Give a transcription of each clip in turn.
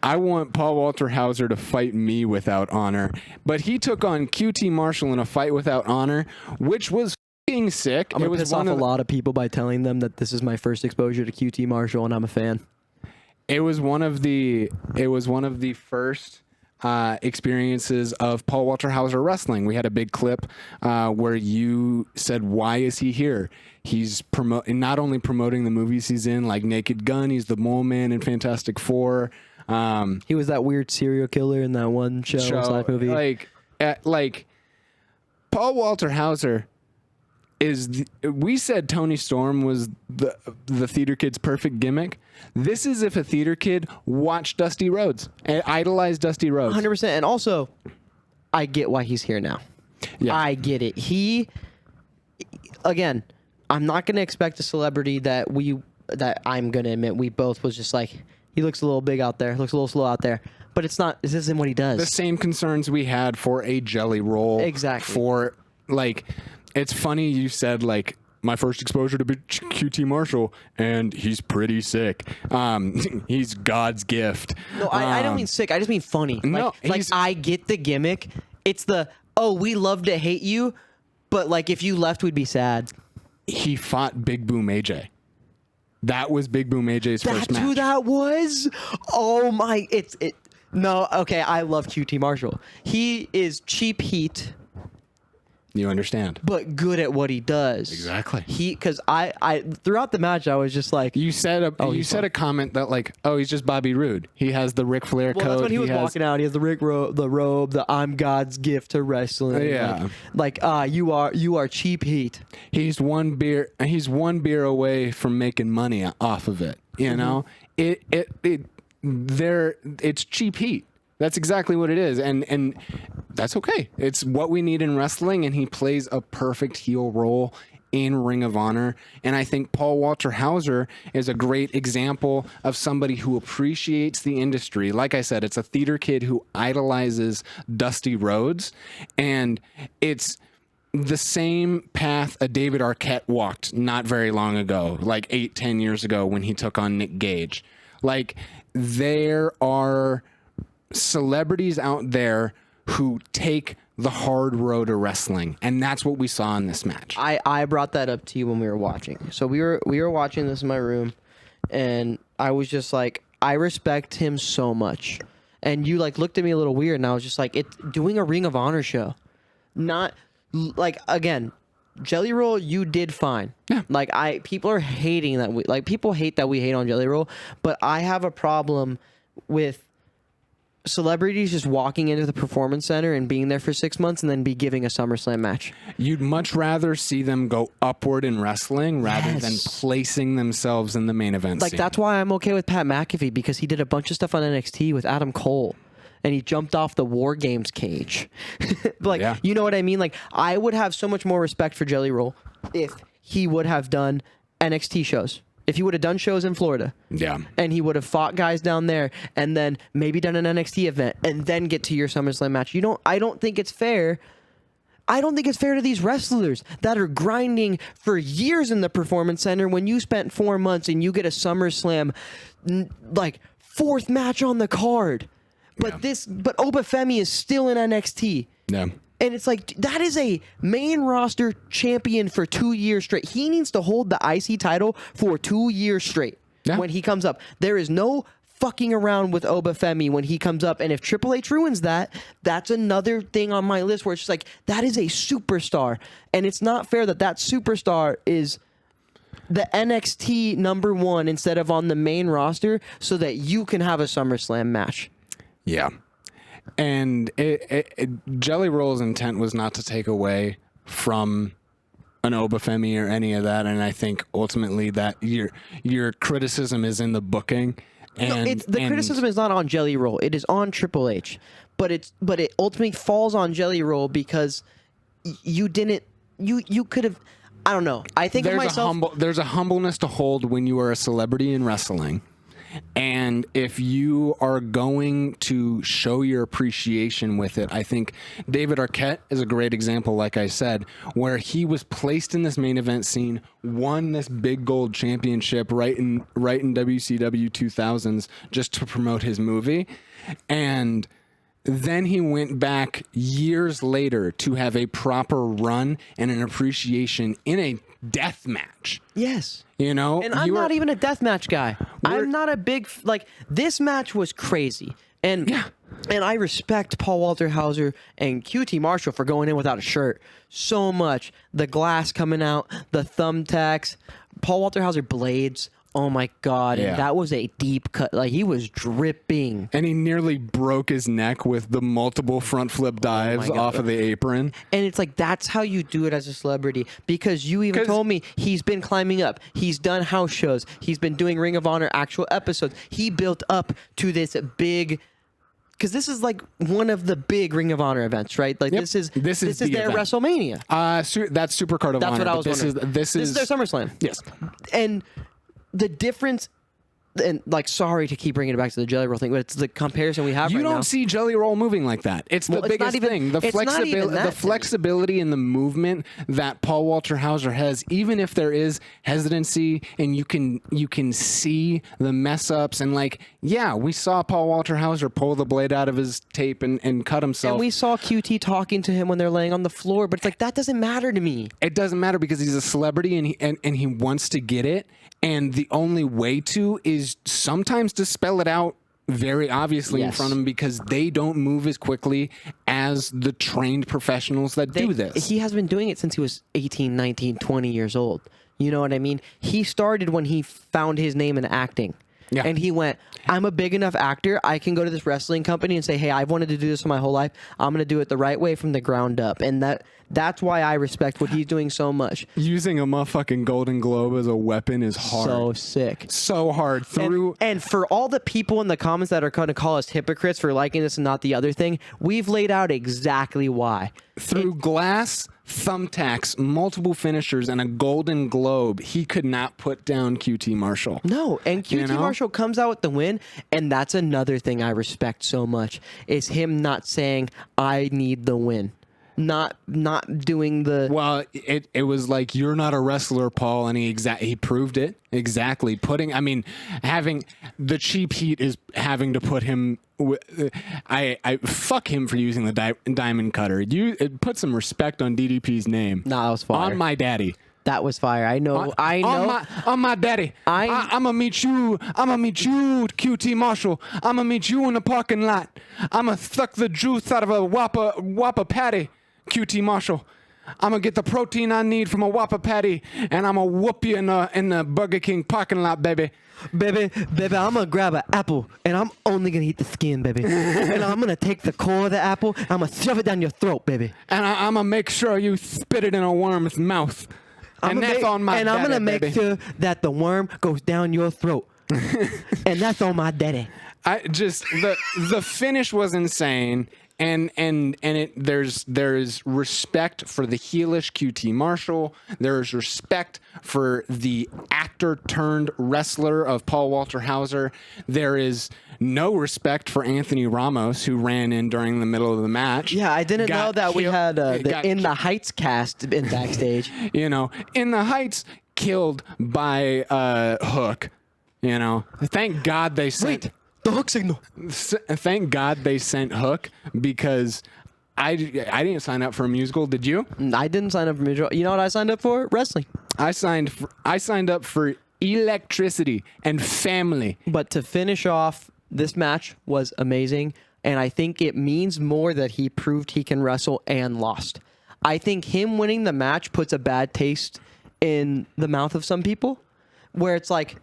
I want Paul Walter Hauser to fight me without honor. But he took on QT Marshall in a fight without honor, which was f***ing sick. I'm going to piss off a lot of people by telling them that this is my first exposure to QT Marshall, and I'm a fan. It was one of the first experiences of Paul Walter Hauser wrestling. We had a big clip where you said, "Why is he here?" He's not only promoting the movies he's in, like Naked Gun. He's the Mole Man in Fantastic Four. He was that weird serial killer in that one show movie. Like Paul Walter Hauser is. We said Tony Storm was the theater kid's perfect gimmick. This is if a theater kid watched Dusty Rhodes and idolized Dusty Rhodes. 100%. And also, I get why he's here now. Yeah. I get it. Again, I'm not going to expect a celebrity that I'm going to admit we both was just like, he looks a little big out there, looks a little slow out there. But this isn't what he does. The same concerns we had for a Jelly Roll. Exactly. It's funny you said, like, my first exposure to QT Marshall, and he's pretty sick. He's God's gift. No, I don't mean sick. I just mean funny. No, I get the gimmick. It's we love to hate you, but, like, if you left, we'd be sad. He fought Big Boom AJ. That was Big Boom AJ's first match. That's who that was? Oh, my. No, okay, I love QT Marshall. He is cheap heat. You understand. But good at what he does. Exactly. Because I throughout the match, I was just like... You said a comment that, like, he's just Bobby Roode. He has the Ric Flair coat. That's when he was walking out. He has the the robe, the I'm God's gift to wrestling. Yeah. You are cheap heat. He's one beer away from making money off of it. You know? It's cheap heat. That's exactly what it is. And that's okay. It's what we need in wrestling, and he plays a perfect heel role in Ring of Honor. And I think Paul Walter Hauser is a great example of somebody who appreciates the industry. Like I said, it's a theater kid who idolizes Dusty Rhodes, and it's the same path a David Arquette walked not very long ago, like 8-10 years ago when he took on Nick Gage. Like, there are celebrities out there who take the hard road to wrestling, and that's what we saw in this match. I brought that up to you when we were watching. So we were watching this in my room, and I was just like, I respect him so much. And you like looked at me a little weird, and I was just like, it's doing a Ring of Honor show. Not like, again, Jelly Roll, you did fine. Yeah. Like, people are hating that people hate that we hate on Jelly Roll, but I have a problem with celebrities just walking into the Performance Center and being there for 6 months and then be giving a SummerSlam match. You'd much rather see them go upward in wrestling rather than placing themselves in the main event scene. That's why I'm okay with Pat McAfee, because he did a bunch of stuff on NXT with Adam Cole. And he jumped off the War Games cage. You know what I mean? Like, I would have so much more respect for Jelly Roll if he would have done NXT shows. If he would have done shows in Florida. Yeah. And he would have fought guys down there and then maybe done an NXT event and then get to your SummerSlam match. I don't think it's fair. I don't think it's fair to these wrestlers that are grinding for years in the Performance Center when you spent 4 months and you get a SummerSlam, like, 4th match on the card. But Oba Femi is still in NXT. Yeah. And it's like, that is a main roster champion for 2 years straight. He needs to hold the IC title for 2 years straight when he comes up. There is no fucking around with Oba Femi when he comes up. And if Triple H ruins that, that's another thing on my list where it's just like, that is a superstar. And it's not fair that superstar is the NXT #1 instead of on the main roster so that you can have a SummerSlam match. Yeah. And Jelly Roll's intent was not to take away from an Oba Femi or any of that, and I think ultimately that your criticism is in the booking. And the criticism is not on Jelly Roll; it is on Triple H. But it ultimately falls on Jelly Roll because you didn't. You could have. I don't know. I think there's a humbleness to hold when you are a celebrity in wrestling. And if you are going to show your appreciation with it, I think David Arquette is a great example, like I said, where he was placed in this main event scene, won this big gold championship right in WCW 2000s just to promote his movie. And then he went back years later to have a proper run and an appreciation in a death match. Yes. You know? And I'm not even a death match guy. I'm not a big, this match was crazy. And I respect Paul Walter Hauser and QT Marshall for going in without a shirt so much. The glass coming out, the thumbtacks, Paul Walter Hauser blades. Oh my God. Yeah. That was a deep cut. Like, he was dripping. And he nearly broke his neck with the multiple front flip dives off of the apron. And it's like, that's how you do it as a celebrity. Because you even told me he's been climbing up. He's done house shows. He's been doing Ring of Honor actual episodes. He built up to this big... Because this is like one of the big Ring of Honor events, right? Like, this is their event. WrestleMania. That's Supercard of Honor. That's what I was wondering. This is their SummerSlam. Yes. And the difference, and like, sorry to keep bringing it back to the Jelly Roll thing, but it's the comparison we have right now. You don't see Jelly Roll moving like that. It's the biggest thing. The flexibility and the movement that Paul Walter Hauser has, even if there is hesitancy and you can see the mess ups and we saw Paul Walter Hauser pull the blade out of his tape and cut himself. And we saw QT talking to him when they're laying on the floor, but it's like, that doesn't matter to me. It doesn't matter because he's a celebrity and he wants to get it. And the only way to is sometimes to spell it out very obviously in front of him because they don't move as quickly as the trained professionals that do this. He has been doing it since he was 18, 19, 20 years old. You know what I mean? He started when he found his name in acting. Yeah. And he went, I'm a big enough actor. I can go to this wrestling company and say, hey, I've wanted to do this for my whole life. I'm going to do it the right way from the ground up. And that's why I respect what he's doing so much. Using a motherfucking Golden Globe as a weapon is hard. So sick. So hard. And for all the people in the comments that are going to call us hypocrites for liking this and not the other thing, we've laid out exactly why. Through glass, thumbtacks, multiple finishers, and a Golden Globe, he could not put down QT Marshall. No, and QT Marshall comes out with the win, and that's another thing I respect so much, is him not saying, I need the win. Not doing the... Well, it was like, you're not a wrestler, Paul, and he proved it. Exactly. Having the cheap heat is having to put him... I fuck him for using the diamond cutter. You put some respect on DDP's name. Nah, that was fire. On my daddy. That was fire. I know. On my daddy. I'm gonna meet you. I'm gonna meet you, QT Marshall. I'm gonna meet you in the parking lot. I'm gonna suck the juice out of a Whopper patty, QT Marshall. I'm gonna get the protein I need from a Whopper patty, and I'm gonna whoop you in the Burger King parking lot, baby. Baby, I'm gonna grab an apple, and I'm only gonna eat the skin, baby. And I'm gonna take the core of the apple, and I'm gonna shove it down your throat, baby. And I'm gonna make sure you spit it in a worm's mouth. And that's on my daddy, and I'm gonna make baby. sure that the worm goes down your throat. And that's on my daddy. The finish was insane. And there's respect for the heelish QT Marshall. There's respect for the actor turned wrestler of Paul Walter Hauser. There is no respect for Anthony Ramos, who ran in during the middle of the match. Yeah, I didn't know that we had the In the Heights cast in backstage. In the Heights, killed by Hook. Thank God they sent... The Hook signal. Thank God they sent Hook, because I didn't sign up for a musical. Did you? I didn't sign up for a musical. You know what I signed up for? Wrestling. I signed up for electricity and family. But to finish off, this match was amazing, and I think it means more that he proved he can wrestle and lost. I think him winning the match puts a bad taste in the mouth of some people, where it's like,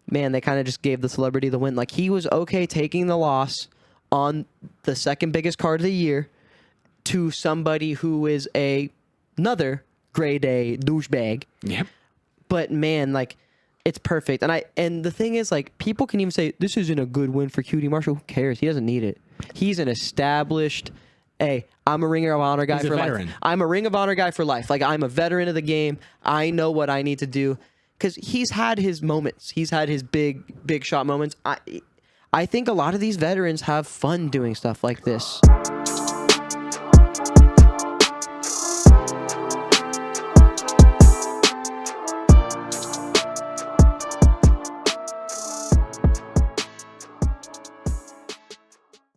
man, they kind of just gave the celebrity the win. Like, he was okay taking the loss on the second biggest card of the year to somebody who is another grade A douchebag. Yep. But man, like, it's perfect. And the thing is, like, people can even say, this isn't a good win for QT Marshall. Who cares? He doesn't need it. He's an established, I'm a Ring of Honor guy for life. I'm a Ring of Honor guy for life. Like, I'm a veteran of the game. I know what I need to do. because he's had his moments. He's had his big shot moments. I think a lot of these veterans have fun doing stuff like this.